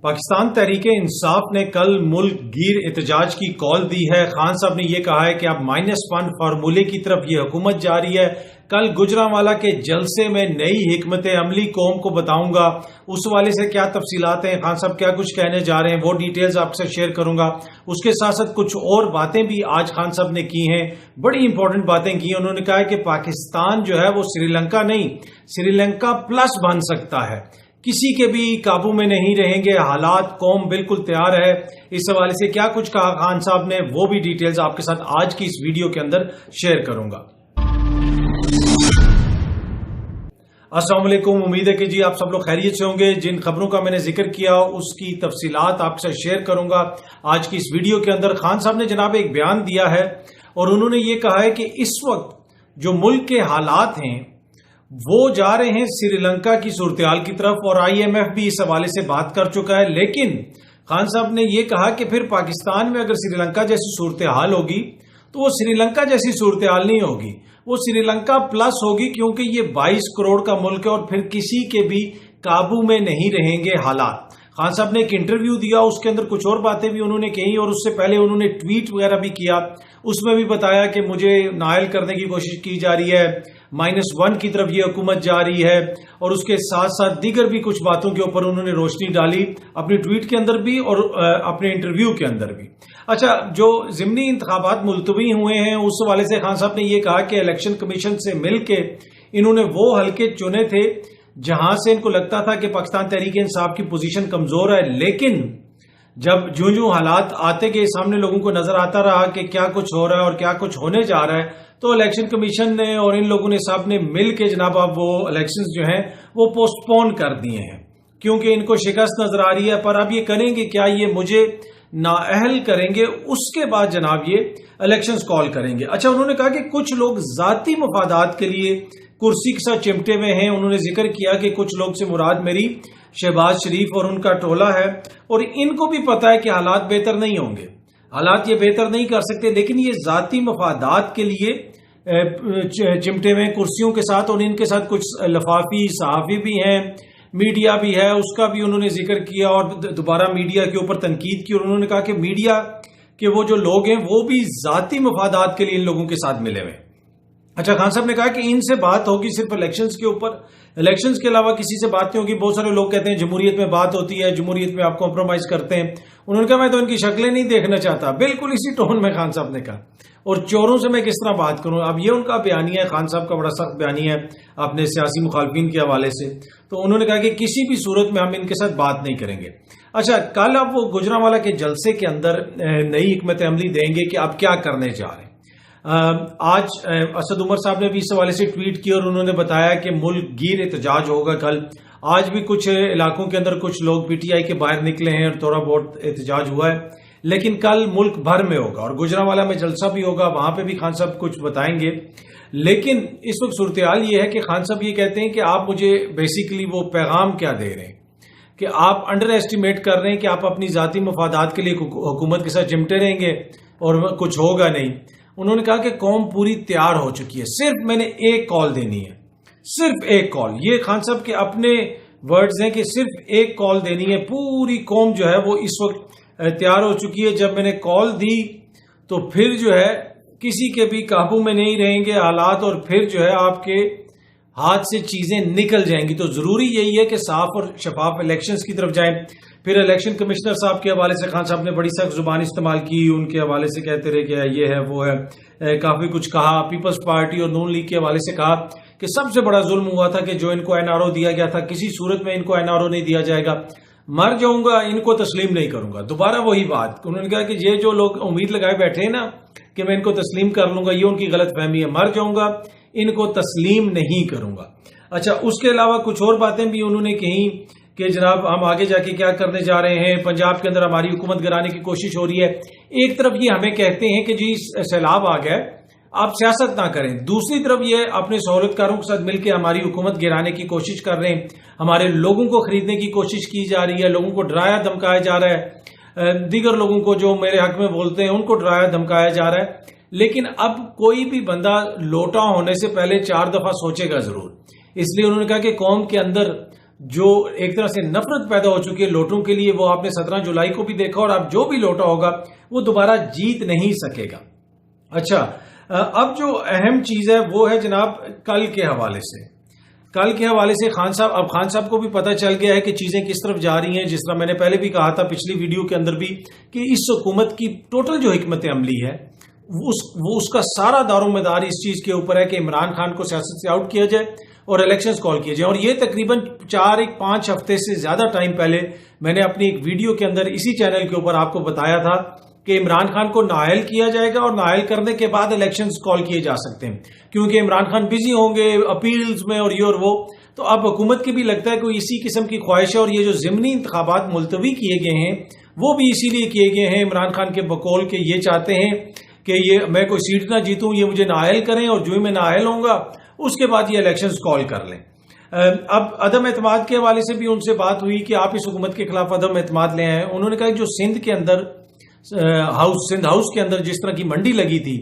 پاکستان تحریک انصاف نے کل ملک گیر احتجاج کی کال دی ہے۔ خان صاحب نے یہ کہا ہے کہ اب -1 فارمولے کی طرف یہ حکومت جاری ہے۔ کل گجرانوالہ کے جلسے میں نئی حکمت عملی قوم کو بتاؤں گا، اس والے سے کیا تفصیلات ہیں، خان صاحب کیا کچھ کہنے جا رہے ہیں، وہ ڈیٹیلز آپ سے شیئر کروں گا۔ اس کے ساتھ ساتھ کچھ اور باتیں بھی آج خان صاحب نے کی ہیں، بڑی امپورٹنٹ باتیں کی ہیں۔ انہوں نے کہا ہے کہ پاکستان جو ہے وہ سری لنکا نہیں، سری لنکا پلس بن سکتا ہے، کسی کے بھی قابو میں نہیں رہیں گے، حالات قوم بالکل تیار ہے۔ اس حوالے سے کیا کچھ کہا خان صاحب نے، وہ بھی ڈیٹیلز آپ کے ساتھ آج کی اس ویڈیو کے اندر شیئر کروں گا۔ السلام علیکم، امید ہے کہ جی آپ سب لوگ خیریت سے ہوں گے۔ جن خبروں کا میں نے ذکر کیا اس کی تفصیلات آپ کے ساتھ شیئر کروں گا آج کی اس ویڈیو کے اندر۔ خان صاحب نے جناب ایک بیان دیا ہے اور انہوں نے یہ کہا ہے کہ اس وقت جو ملک کے حالات ہیں وہ جا رہے ہیں سری لنکا کی صورتحال کی طرف، اور IMF بھی اس حوالے سے بات کر چکا ہے۔ لیکن خان صاحب نے یہ کہا کہ پھر پاکستان میں اگر سری لنکا جیسی صورتحال ہوگی تو وہ سری لنکا جیسی صورتحال نہیں ہوگی، وہ سری لنکا پلس ہوگی، کیونکہ یہ 22 کروڑ کا ملک ہے اور پھر کسی کے بھی قابو میں نہیں رہیں گے حالات۔ خان صاحب نے ایک انٹرویو دیا، اس کے اندر کچھ اور باتیں بھی انہوں نے کہی، اور اس سے پہلے انہوں نے ٹویٹ وغیرہ بھی کیا، اس میں بھی بتایا کہ مجھے نائل کرنے کی کوشش کی جا رہی ہے، -1 کی طرف یہ حکومت جا رہی ہے، اور اس کے ساتھ ساتھ دیگر بھی کچھ باتوں کے اوپر انہوں نے روشنی ڈالی اپنی ٹویٹ کے اندر بھی اور اپنے انٹرویو کے اندر بھی۔ اچھا، جو ضمنی انتخابات ملتوی ہوئے ہیں اس حوالے سے خان صاحب نے یہ کہا کہ الیکشن کمیشن سے مل کے انہوں نے وہ حلقے چنے تھے جہاں سے ان کو لگتا تھا کہ پاکستان تحریک انصاف کی پوزیشن کمزور ہے، لیکن جب جو حالات آتے گئے سامنے لوگوں کو نظر آتا رہا کہ کیا کچھ ہو رہا ہے اور کیا کچھ ہونے جا رہا ہے، تو الیکشن کمیشن نے اور ان لوگوں نے سب نے مل کے جناب اب وہ الیکشنز جو ہیں وہ پوسٹ پون کر دیے ہیں، کیونکہ ان کو شکست نظر آ رہی ہے۔ پر اب یہ کریں گے کیا، یہ مجھے نااہل کریں گے، اس کے بعد جناب یہ الیکشنز کال کریں گے۔ اچھا، انہوں نے کہا کہ کچھ لوگ ذاتی مفادات کے لیے کرسی کے ساتھ چمٹے ہوئے ہیں۔ انہوں نے ذکر کیا کہ کچھ لوگ سے مراد میری شہباز شریف اور ان کا ٹولہ ہے، اور ان کو بھی پتا ہے کہ حالات بہتر نہیں ہوں گے، حالات یہ بہتر نہیں کر سکتے، لیکن یہ ذاتی مفادات کے لیے چمٹے ہوئے کرسیوں کے ساتھ، اور ان کے ساتھ کچھ لفافی صحافی بھی ہیں، میڈیا بھی ہے، اس کا بھی انہوں نے ذکر کیا اور دوبارہ میڈیا کے اوپر تنقید کی، اور انہوں نے کہا کہ میڈیا کے وہ جو لوگ ہیں وہ بھی ذاتی مفادات کے لیے ان لوگوں کے ساتھ ملے ہوئے۔ اچھا، خان صاحب نے کہا کہ ان سے بات ہوگی صرف الیکشنز کے اوپر، الیکشنز کے علاوہ کسی سے بات نہیں ہوگی۔ بہت سارے لوگ کہتے ہیں جمہوریت میں بات ہوتی ہے، جمہوریت میں آپ کمپرومائز کرتے ہیں۔ انہوں نے کہا میں تو ان کی شکلیں نہیں دیکھنا چاہتا، بالکل اسی ٹون میں خان صاحب نے کہا، اور چوروں سے میں کس طرح بات کروں۔ اب یہ ان کا بیانیہ ہے، خان صاحب کا بڑا سخت بیانیہ ہے اپنے سیاسی مخالفین کے حوالے سے، تو انہوں نے کہا کہ کسی بھی صورت میں ہم ان کے ساتھ بات نہیں کریں گے۔ اچھا، کل اب وہ گجرانوالہ کے جلسے کے اندر نئی حکمت عملی دیں گے کہ اب کیا کرنے جا رہے ہیں۔ آج اسد عمر صاحب نے بھی اس حوالے سے ٹویٹ کیا اور انہوں نے بتایا کہ ملک گیر احتجاج ہوگا کل۔ آج بھی کچھ علاقوں کے اندر کچھ لوگ PTI کے باہر نکلے ہیں اور تھوڑا بہت احتجاج ہوا ہے، لیکن کل ملک بھر میں ہوگا، اور گجرانوالہ میں جلسہ بھی ہوگا، وہاں پہ بھی خان صاحب کچھ بتائیں گے۔ لیکن اس وقت صورتحال یہ ہے کہ خان صاحب یہ کہتے ہیں کہ آپ مجھے بیسیکلی وہ پیغام کیا دے رہے ہیں کہ آپ انڈر ایسٹیمیٹ کر رہے ہیں کہ آپ اپنی ذاتی مفادات کے لیے حکومت کے ساتھ چمٹے رہیں گے اور کچھ ہوگا نہیں۔ انہوں نے کہا کہ قوم پوری تیار ہو چکی ہے، صرف میں نے ایک کال دینی ہے، صرف ایک کال۔ یہ خان صاحب کے اپنے ورڈز ہیں کہ صرف ایک کال دینی ہے، پوری قوم جو ہے وہ اس وقت تیار ہو چکی ہے۔ جب میں نے کال دی تو پھر جو ہے کسی کے بھی قابو میں نہیں رہیں گے حالات، اور پھر جو ہے آپ کے ہاتھ سے چیزیں نکل جائیں گی۔ تو ضروری یہی ہے کہ صاف اور شفاف الیکشنز کی طرف جائیں۔ پھر الیکشن کمشنر صاحب کے حوالے سے خان صاحب نے بڑی سخت زبان استعمال کی، ان کے حوالے سے کہتے رہے کہ یہ ہے وہ ہے، کافی کچھ کہا۔ پیپلز پارٹی اور نون لیگ کے حوالے سے کہا کہ سب سے بڑا ظلم ہوا تھا کہ جو ان کو NRO دیا گیا تھا، کسی صورت میں ان کو NRO نہیں دیا جائے گا، مر جاؤں گا ان کو تسلیم نہیں کروں گا۔ دوبارہ وہی بات، انہوں نے کہا کہ یہ جو لوگ امید لگائے بیٹھے ہیں نا کہ میں ان کو تسلیم کر لوں گا، یہ ان کی غلط فہمی ہے، مر جاؤں گا ان کو تسلیم نہیں کروں گا۔ اچھا، اس کے علاوہ کچھ اور باتیں بھی انہوں نے کہیں کہ جناب ہم آگے جا کے کیا کرنے جا رہے ہیں، پنجاب کے اندر ہماری حکومت گرانے کی کوشش ہو رہی ہے۔ ایک طرف یہ ہمیں کہتے ہیں کہ جی سیلاب آ گیا، آپ سیاست نہ کریں، دوسری طرف یہ اپنے سہولت کاروں کے ساتھ مل کے ہماری حکومت گرانے کی کوشش کر رہے ہیں، ہمارے لوگوں کو خریدنے کی کوشش کی جا رہی ہے، لوگوں کو ڈرایا دھمکایا جا رہا ہے، دیگر لوگوں کو جو میرے حق میں بولتے ہیں ان کو ڈرایا دھمکایا جا رہا ہے۔ لیکن اب کوئی بھی بندہ لوٹا ہونے سے پہلے 4 دفعہ سوچے گا ضرور، اس لیے انہوں نے کہا کہ قوم کے اندر جو ایک طرح سے نفرت پیدا ہو چکی ہے لوٹوں کے لیے، وہ آپ نے 17 جولائی کو بھی دیکھا، اور اب جو بھی لوٹا ہوگا وہ دوبارہ جیت نہیں سکے گا۔ اچھا، اب جو اہم چیز ہے وہ ہے جناب کل کے حوالے سے خان صاحب کو بھی پتہ چل گیا ہے کہ چیزیں کس طرف جا رہی ہیں۔ جس طرح میں نے پہلے بھی کہا تھا پچھلی ویڈیو کے اندر بھی کہ اس حکومت کی ٹوٹل جو حکمت عملی ہے وہ اس کا سارا دار و مدار اس چیز کے اوپر ہے کہ عمران خان کو سیاست سے آؤٹ کیا جائے اور الیکشنز کال کیے جائیں۔ اور یہ تقریباً 4-5 ہفتے سے زیادہ ٹائم پہلے میں نے اپنی ایک ویڈیو کے اندر اسی چینل کے اوپر آپ کو بتایا تھا کہ عمران خان کو نااہل کیا جائے گا اور نااہل کرنے کے بعد الیکشنز کال کیے جا سکتے ہیں، کیونکہ عمران خان بزی ہوں گے اپیلز میں اور یہ اور وہ۔ تو اب حکومت کی بھی لگتا ہے کہ اسی قسم کی خواہش ہے، اور یہ جو ضمنی انتخابات ملتوی کیے گئے ہیں وہ بھی اسی لیے کیے گئے ہیں عمران خان کے بقول کہ یہ چاہتے ہیں کہ یہ میں کوئی سیٹ نہ جیتوں، یہ مجھے نااہل کریں، اور جو ہی میں نااہل ہوں گا اس کے بعد یہ الیکشنز کال کر لیں۔ اب عدم اعتماد کے حوالے سے بھی ان سے بات ہوئی کہ آپ اس حکومت کے خلاف عدم اعتماد لے آئے۔ انہوں نے کہا کہ جو سندھ ہاؤس کے اندر جس طرح کی منڈی لگی تھی،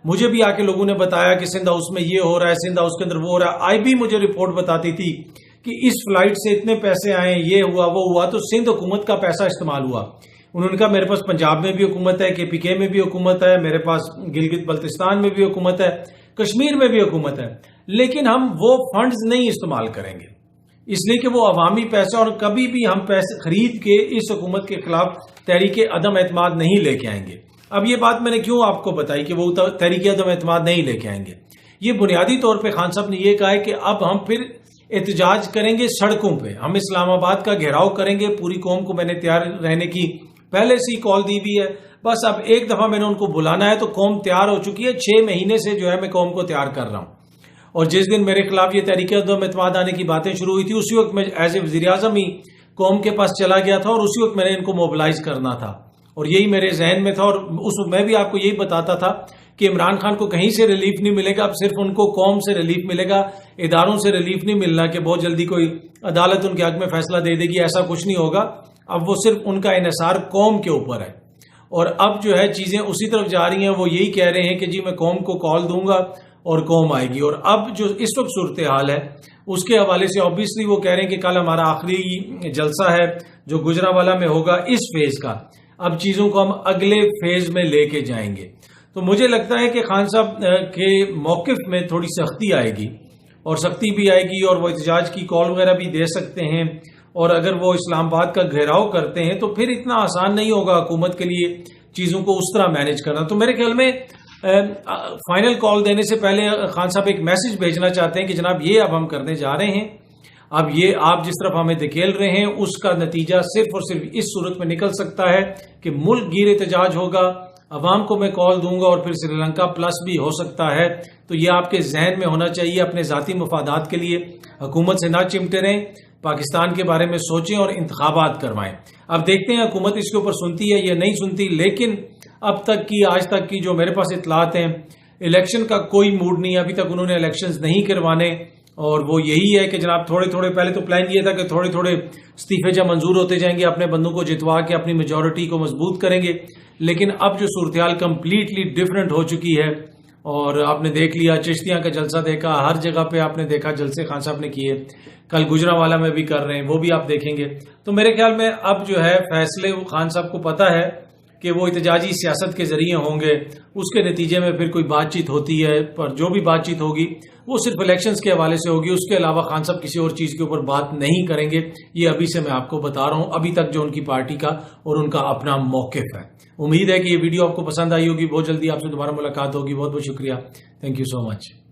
مجھے بھی آ کے لوگوں نے بتایا کہ سندھ ہاؤس میں یہ ہو رہا ہے، سندھ ہاؤس کے اندر وہ ہو رہا ہے۔ آئی بی مجھے رپورٹ بتاتی تھی کہ اس فلائٹ سے اتنے پیسے آئے، یہ ہوا وہ ہوا، تو سندھ حکومت کا پیسہ استعمال ہوا۔ انہوں نے کہا میرے پاس پنجاب میں بھی حکومت ہے، کے پی کے میں بھی حکومت ہے، میرے پاس گلگت بلتستان میں بھی حکومت ہے، کشمیر میں بھی حکومت ہے، لیکن ہم وہ فنڈز نہیں استعمال کریں گے، اس لیے کہ وہ عوامی پیسہ، اور کبھی بھی ہم پیسے خرید کے اس حکومت کے خلاف تحریک عدم اعتماد نہیں لے کے آئیں گے۔ اب یہ بات میں نے کیوں آپ کو بتائی کہ وہ تحریک عدم اعتماد نہیں لے کے آئیں گے؟ یہ بنیادی طور پہ خان صاحب نے یہ کہا ہے کہ اب ہم پھر احتجاج کریں گے سڑکوں پہ، ہم اسلام آباد کا گھیراؤ کریں گے، پوری قوم کو میں نے تیار رہنے کی پہلے سے ہی کال دی ہوئی ہے، بس اب ایک دفعہ میں نے ان کو بلانا ہے تو قوم تیار ہو چکی ہے۔ 6 مہینے سے جو ہے میں قوم کو تیار کر رہا ہوں، اور جس دن میرے خلاف یہ تحریک عدم اعتماد آنے کی باتیں شروع ہوئی تھی اسی وقت میں ایز اے وزیر اعظم ہی قوم کے پاس چلا گیا تھا، اور اسی وقت میں نے ان کو موبلائز کرنا تھا، اور یہی میرے ذہن میں تھا۔ اور اس وقت میں بھی آپ کو یہی بتاتا تھا کہ عمران خان کو کہیں سے ریلیف نہیں ملے گا، اب صرف ان کو قوم سے ریلیف ملے گا، اداروں سے ریلیف نہیں ملنا کہ بہت جلدی کوئی عدالت ان کے حق میں فیصلہ دے دے گی، ایسا کچھ نہیں ہوگا۔ اب وہ صرف ان کا انحصار قوم کے اوپر ہے، اور اب جو ہے چیزیں اسی طرف جا رہی ہیں۔ وہ یہی کہہ رہے ہیں کہ جی میں قوم کو کال دوں گا اور قوم آئے گی۔ اور اب جو اس وقت صورتحال ہے اس کے حوالے سے آبویسلی وہ کہہ رہے ہیں کہ کل ہمارا آخری جلسہ ہے جو گجرانوالہ میں ہوگا اس فیز کا، اب چیزوں کو ہم اگلے فیز میں لے کے جائیں گے۔ تو مجھے لگتا ہے کہ خان صاحب کے موقف میں تھوڑی سختی آئے گی، اور سختی بھی آئے گی، اور وہ احتجاج کی کال وغیرہ بھی دے سکتے ہیں، اور اگر وہ اسلام آباد کا گھیراؤ کرتے ہیں تو پھر اتنا آسان نہیں ہوگا حکومت کے لیے چیزوں کو اس طرح مینج کرنا۔ تو میرے خیال میں فائنل کال دینے سے پہلے خان صاحب ایک میسج بھیجنا چاہتے ہیں کہ جناب یہ اب ہم کرنے جا رہے ہیں، اب یہ آپ جس طرف ہمیں دھکیل رہے ہیں اس کا نتیجہ صرف اور صرف اس صورت میں نکل سکتا ہے کہ ملک گیر احتجاج ہوگا، عوام کو میں کال دوں گا، اور پھر سری لنکا پلس بھی ہو سکتا ہے۔ تو یہ آپ کے ذہن میں ہونا چاہیے، اپنے ذاتی مفادات کے لیے حکومت سے نہ چمٹے رہیں، پاکستان کے بارے میں سوچیں اور انتخابات کروائیں۔ اب دیکھتے ہیں حکومت اس کے اوپر سنتی ہے یا نہیں سنتی، لیکن اب تک کی آج تک کی جو میرے پاس اطلاعات ہیں، الیکشن کا کوئی موڈ نہیں، ابھی تک انہوں نے الیکشنز نہیں کروانے، اور وہ یہی ہے کہ جناب تھوڑے تھوڑے، پہلے تو پلان یہ تھا کہ تھوڑے تھوڑے استعفے جب منظور ہوتے جائیں گے اپنے بندوں کو جتوا کے اپنی میجورٹی کو مضبوط کریں گے، لیکن اب جو صورتحال کمپلیٹلی ڈفرینٹ ہو چکی ہے، اور آپ نے دیکھ لیا چشتیاں کا جلسہ دیکھا، ہر جگہ پہ آپ نے دیکھا جلسے خان صاحب نے کیے، کل گجرانوالہ میں بھی کر رہے ہیں، وہ بھی آپ دیکھیں گے۔ تو میرے خیال میں اب جو ہے فیصلے خان صاحب کو پتہ ہے کہ وہ احتجاجی سیاست کے ذریعے ہوں گے، اس کے نتیجے میں پھر کوئی بات چیت ہوتی ہے، پر جو بھی بات چیت ہوگی وہ صرف الیکشنز کے حوالے سے ہوگی، اس کے علاوہ خان صاحب کسی اور چیز کے اوپر بات نہیں کریں گے۔ یہ ابھی سے میں آپ کو بتا رہا ہوں، ابھی تک جو ان کی پارٹی کا اور ان کا اپنا موقف ہے۔ امید ہے کہ یہ ویڈیو آپ کو پسند آئی ہوگی، بہت جلدی آپ سے دوبارہ ملاقات ہوگی۔ بہت بہت شکریہ، تھینک یو سو مچ۔